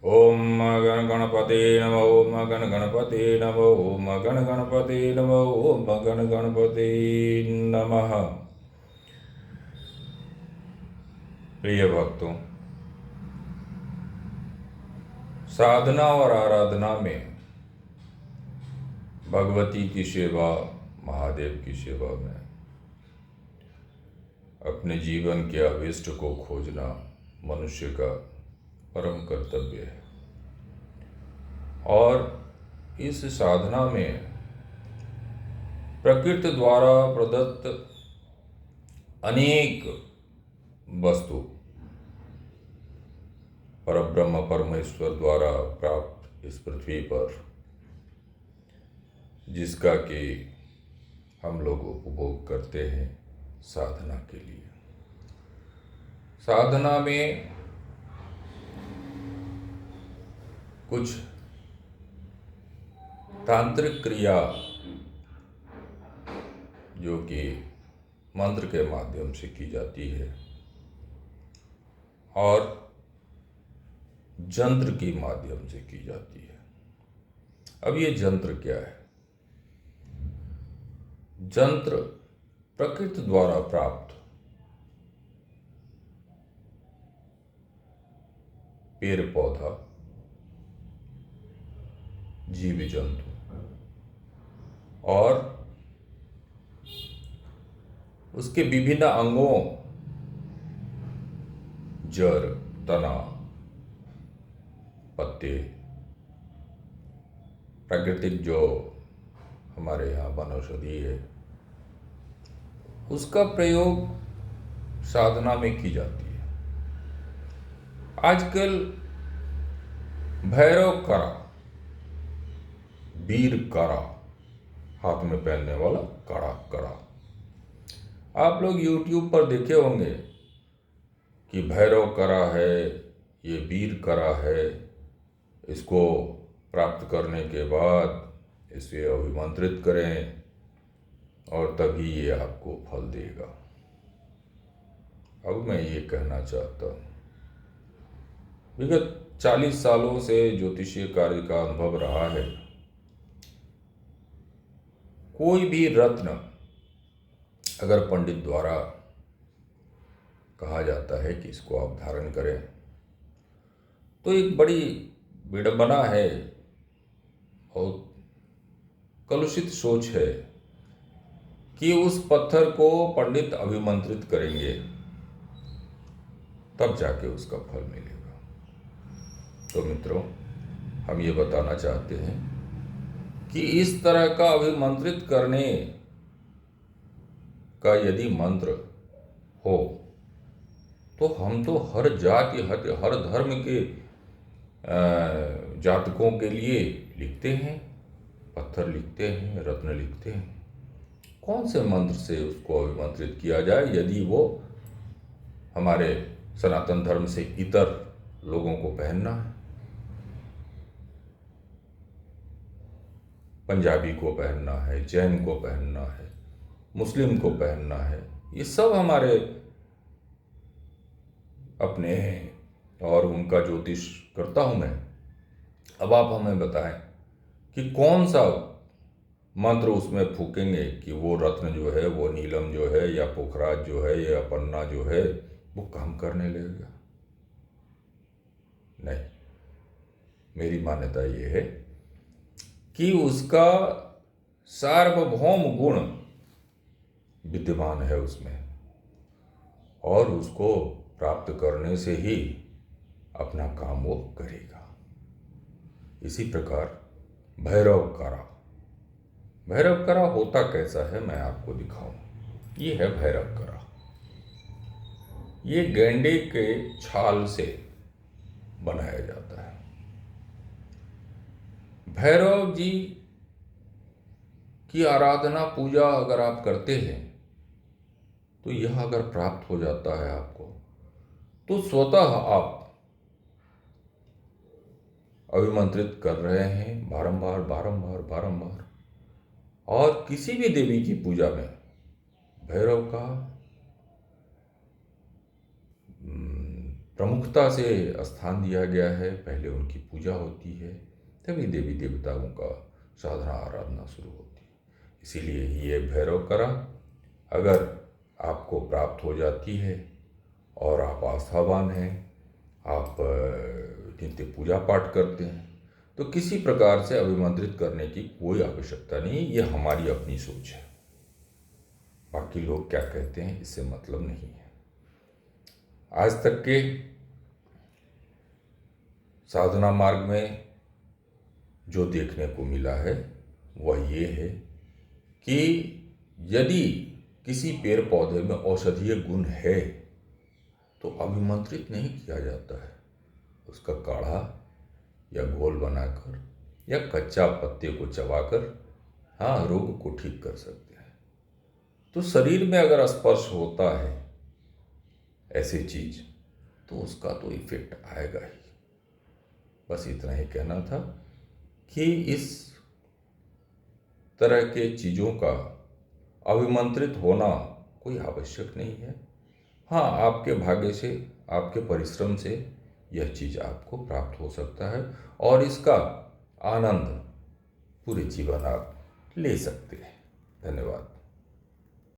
ओम गण गणपते नमः। ओम गण गणपते नमः। ओम गण गणपते नमः। ओम गण गणपते नमः। प्रिय भक्तों, साधना और आराधना में भगवती की सेवा, महादेव की सेवा में अपने जीवन के अभीष्ट को खोजना मनुष्य का परम कर्तव्य है। और इस साधना में प्रकृति द्वारा प्रदत्त अनेक वस्तु परब्रह्म परमेश्वर द्वारा प्राप्त इस पृथ्वी पर, जिसका कि हम लोग उपभोग करते हैं साधना के लिए। साधना में कुछ तांत्रिक क्रिया जो कि मंत्र के माध्यम से की जाती है और जंत्र के माध्यम से की जाती है। अब ये जंत्र क्या है? जंत्र प्रकृति द्वारा प्राप्त पेड़ पौधा, जीव जंतु और उसके विभिन्न अंगों, जड़, तना, पत्ते, प्राकृतिक जो हमारे यहाँ वनौषधि है, उसका प्रयोग साधना में की जाती है। आजकल भैरव कड़ा, वीर कड़ा, हाथ में पहनने वाला कड़ा, आप लोग YouTube पर देखे होंगे कि भैरव कड़ा है, ये वीर कड़ा है, इसको प्राप्त करने के बाद इसे अभिमंत्रित करें और तभी ये आपको फल देगा। अब मैं ये कहना चाहता हूँ, विगत 40 सालों से ज्योतिषीय कार्य का अनुभव रहा है। कोई भी रत्न अगर पंडित द्वारा कहा जाता है कि इसको आप धारण करें, तो एक बड़ी विडंबना है और कलुषित सोच है कि उस पत्थर को पंडित अभिमंत्रित करेंगे तब जाके उसका फल मिलेगा। तो मित्रों, हम ये बताना चाहते हैं कि इस तरह का अभिमंत्रित करने का यदि मंत्र हो तो हम तो हर जाति, हर धर्म के जातकों के लिए लिखते हैं, पत्थर लिखते हैं, रत्न लिखते हैं। कौन से मंत्र से उसको अभिमंत्रित किया जाए यदि वो हमारे सनातन धर्म से इतर लोगों को पहनना है, पंजाबी को पहनना है, जैन को पहनना है, मुस्लिम को पहनना है, ये सब हमारे अपने हैं और उनका ज्योतिष करता हूँ मैं। अब आप हमें बताएं कि कौन सा मंत्र उसमें फूकेंगे कि वो रत्न जो है, वो नीलम जो है, या पुखराज जो है, या पन्ना जो है, वो काम करने लगेगा। नहीं, मेरी मान्यता ये है कि उसका सार्वभौम गुण विद्यमान है उसमें और उसको प्राप्त करने से ही अपना काम वो करेगा। इसी प्रकार भैरव कड़ा होता कैसा है मैं आपको दिखाऊं। ये है भैरव कड़ा। ये गैंडे के छाल से बनाया जाता है। भैरव जी की आराधना पूजा अगर आप करते हैं तो यह अगर प्राप्त हो जाता है आपको, तो स्वतः आप अभिमंत्रित कर रहे हैं बारंबार बारंबार बारंबार। और किसी भी देवी की पूजा में भैरव का प्रमुखता से स्थान दिया गया है। पहले उनकी पूजा होती है, तभी देवी देवताओं का साधना आराधना शुरू होती है। इसीलिए ये भैरव कड़ा अगर आपको प्राप्त हो जाती है और आप आस्थावान हैं, आप नित्य पूजा पाठ करते हैं, तो किसी प्रकार से अभिमंत्रित करने की कोई आवश्यकता नहीं। ये हमारी अपनी सोच है, बाकी लोग क्या कहते हैं इससे मतलब नहीं है। आज तक के साधना मार्ग में जो देखने को मिला है वह ये है कि यदि किसी पेड़ पौधे में औषधीय गुण है तो अभिमंत्रित नहीं किया जाता है। उसका काढ़ा या घोल बनाकर या कच्चा पत्ते को चबाकर रोग को ठीक कर सकते हैं। तो शरीर में अगर स्पर्श होता है ऐसी चीज तो उसका तो इफेक्ट आएगा ही। बस इतना ही कहना था कि इस तरह के चीज़ों का अभिमंत्रित होना कोई आवश्यक नहीं है। आपके भाग्य से, आपके परिश्रम से यह चीज़ आपको प्राप्त हो सकता है और इसका आनंद पूरे जीवन आप ले सकते हैं। धन्यवाद।